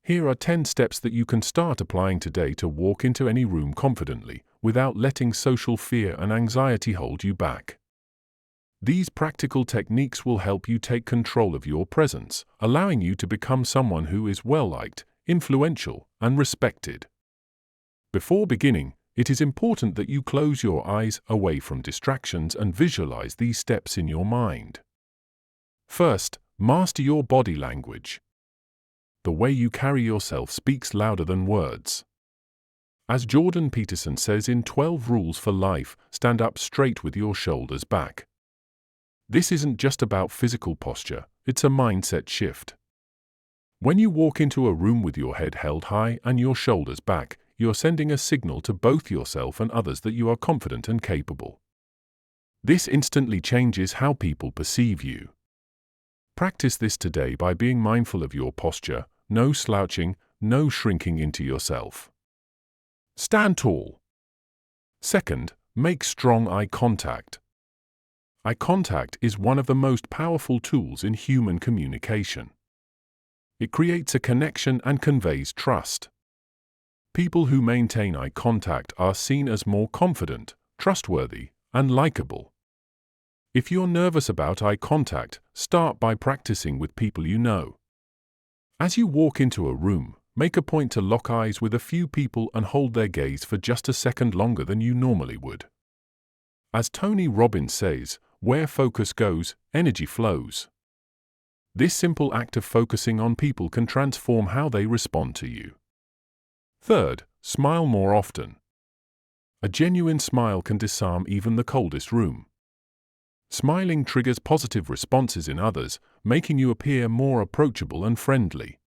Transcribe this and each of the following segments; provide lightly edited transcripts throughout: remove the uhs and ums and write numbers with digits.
Here are 10 steps that you can start applying today to walk into any room confidently, without letting social fear and anxiety hold you back. These practical techniques will help you take control of your presence, allowing you to become someone who is well-liked, influential, and respected. Before beginning, it is important that you close your eyes away from distractions and visualize these steps in your mind. First, master your body language. The way you carry yourself speaks louder than words. As Jordan Peterson says in 12 Rules for Life, stand up straight with your shoulders back. This isn't just about physical posture, it's a mindset shift. When you walk into a room with your head held high and your shoulders back, you're sending a signal to both yourself and others that you are confident and capable. This instantly changes how people perceive you. Practice this today by being mindful of your posture, no slouching, no shrinking into yourself. Stand tall. Second, make strong eye contact. Eye contact is one of the most powerful tools in human communication. It creates a connection and conveys trust. People who maintain eye contact are seen as more confident, trustworthy, and likable. If you're nervous about eye contact, start by practicing with people you know. As you walk into a room, make a point to lock eyes with a few people and hold their gaze for just a second longer than you normally would. As Tony Robbins says, where focus goes, energy flows. This simple act of focusing on people can transform how they respond to you. Third, smile more often. A genuine smile can disarm even the coldest room. Smiling triggers positive responses in others, making you appear more approachable and friendly.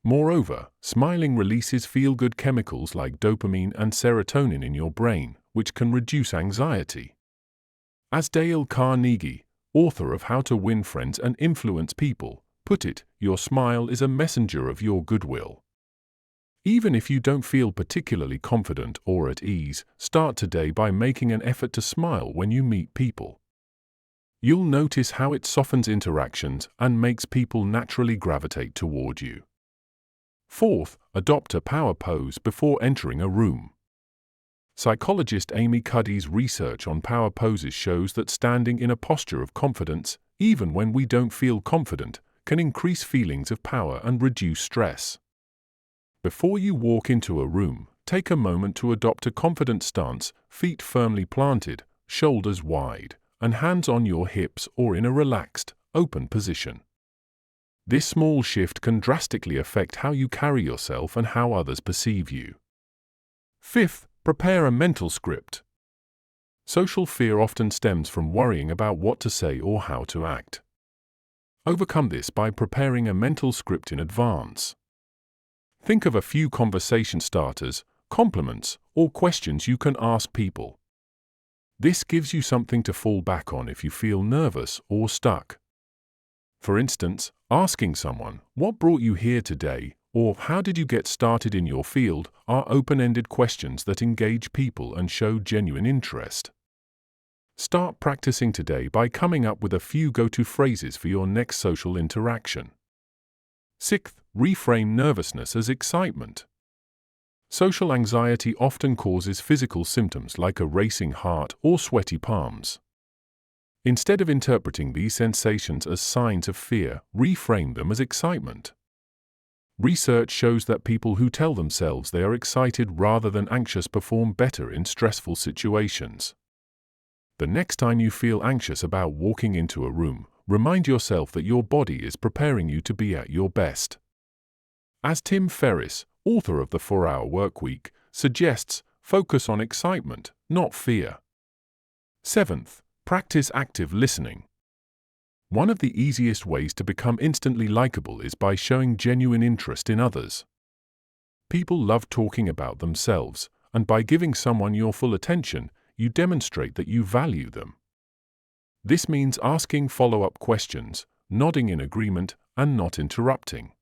Moreover, smiling releases feel-good chemicals like dopamine and serotonin in your brain, which can reduce anxiety. As Dale Carnegie, author of How to Win Friends and Influence People, put it, your smile is a messenger of your goodwill. Even if you don't feel particularly confident or at ease, start today by making an effort to smile when you meet people. You'll notice how it softens interactions and makes people naturally gravitate toward you. Fourth, adopt a power pose before entering a room. Psychologist Amy Cuddy's research on power poses shows that standing in a posture of confidence, even when we don't feel confident, can increase feelings of power and reduce stress. Before you walk into a room, take a moment to adopt a confident stance, feet firmly planted, shoulders wide, and hands on your hips or in a relaxed, open position. This small shift can drastically affect how you carry yourself and how others perceive you. Fifth, prepare a mental script. Social fear often stems from worrying about what to say or how to act. Overcome this by preparing a mental script in advance. Think of a few conversation starters, compliments, or questions you can ask people. This gives you something to fall back on if you feel nervous or stuck. For instance, asking someone, "What brought you here today?" or "How did you get started in your field?" are open-ended questions that engage people and show genuine interest. Start practicing today by coming up with a few go-to phrases for your next social interaction. Sixth, reframe nervousness as excitement. Social anxiety often causes physical symptoms like a racing heart or sweaty palms. Instead of interpreting these sensations as signs of fear, reframe them as excitement. Research shows that people who tell themselves they are excited rather than anxious perform better in stressful situations. The next time you feel anxious about walking into a room, remind yourself that your body is preparing you to be at your best. As Tim Ferriss, author of The 4-Hour Workweek, suggests, focus on excitement, not fear. Seventh, practice active listening. One of the easiest ways to become instantly likable is by showing genuine interest in others. People love talking about themselves, and by giving someone your full attention, you demonstrate that you value them. This means asking follow-up questions, nodding in agreement, and not interrupting.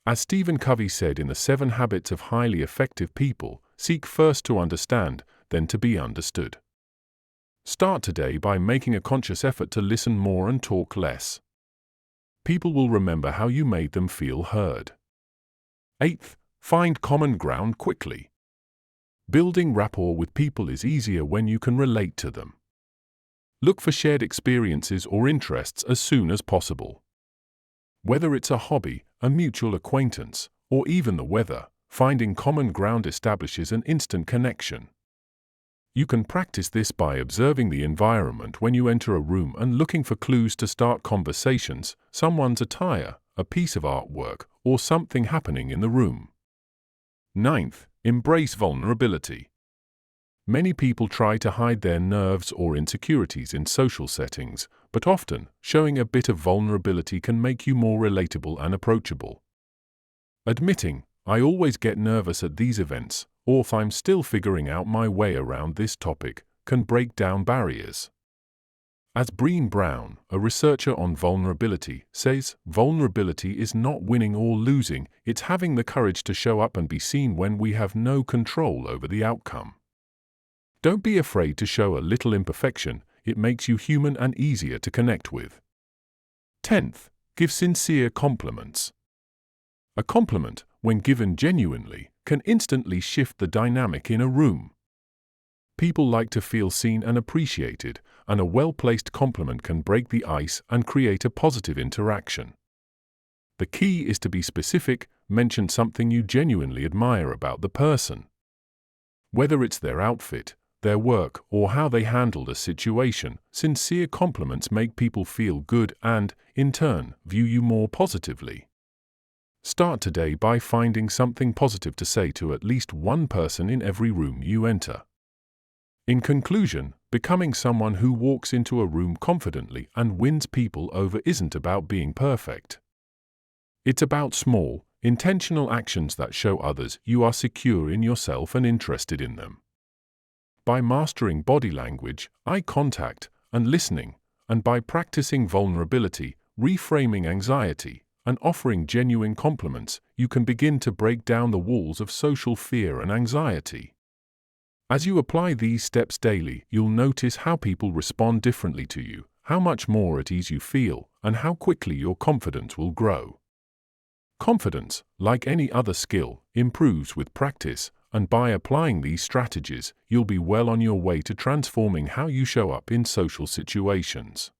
As Stephen Covey said in The 7 Habits of Highly Effective People, seek first to understand, then to be understood. Start today by making a conscious effort to listen more and talk less. People will remember how you made them feel heard. Eighth, find common ground quickly. Building rapport with people is easier when you can relate to them. Look for shared experiences or interests as soon as possible. Whether it's a hobby, a mutual acquaintance, or even the weather, finding common ground establishes an instant connection. You can practice this by observing the environment when you enter a room and looking for clues to start conversations, someone's attire, a piece of artwork, or something happening in the room. Ninth, embrace vulnerability. Many people try to hide their nerves or insecurities in social settings, but often, showing a bit of vulnerability can make you more relatable and approachable. Admitting, "I always get nervous at these events," or "I'm still figuring out my way around this topic," can break down barriers. As Brené Brown, a researcher on vulnerability, says, vulnerability is not winning or losing, it's having the courage to show up and be seen when we have no control over the outcome. Don't be afraid to show a little imperfection, it makes you human and easier to connect with. 10th, give sincere compliments. A compliment, when given genuinely, can instantly shift the dynamic in a room. People like to feel seen and appreciated, and a well-placed compliment can break the ice and create a positive interaction. The key is to be specific, mention something you genuinely admire about the person. Whether it's their outfit, their work, or how they handled a situation, sincere compliments make people feel good and, in turn, view you more positively. Start today by finding something positive to say to at least one person in every room you enter. In conclusion, becoming someone who walks into a room confidently and wins people over isn't about being perfect. It's about small, intentional actions that show others you are secure in yourself and interested in them. By mastering body language, eye contact, and listening, and by practicing vulnerability, reframing anxiety, and offering genuine compliments, you can begin to break down the walls of social fear and anxiety. As you apply these steps daily, you'll notice how people respond differently to you, how much more at ease you feel, and how quickly your confidence will grow. Confidence, like any other skill, improves with practice, and by applying these strategies, you'll be well on your way to transforming how you show up in social situations.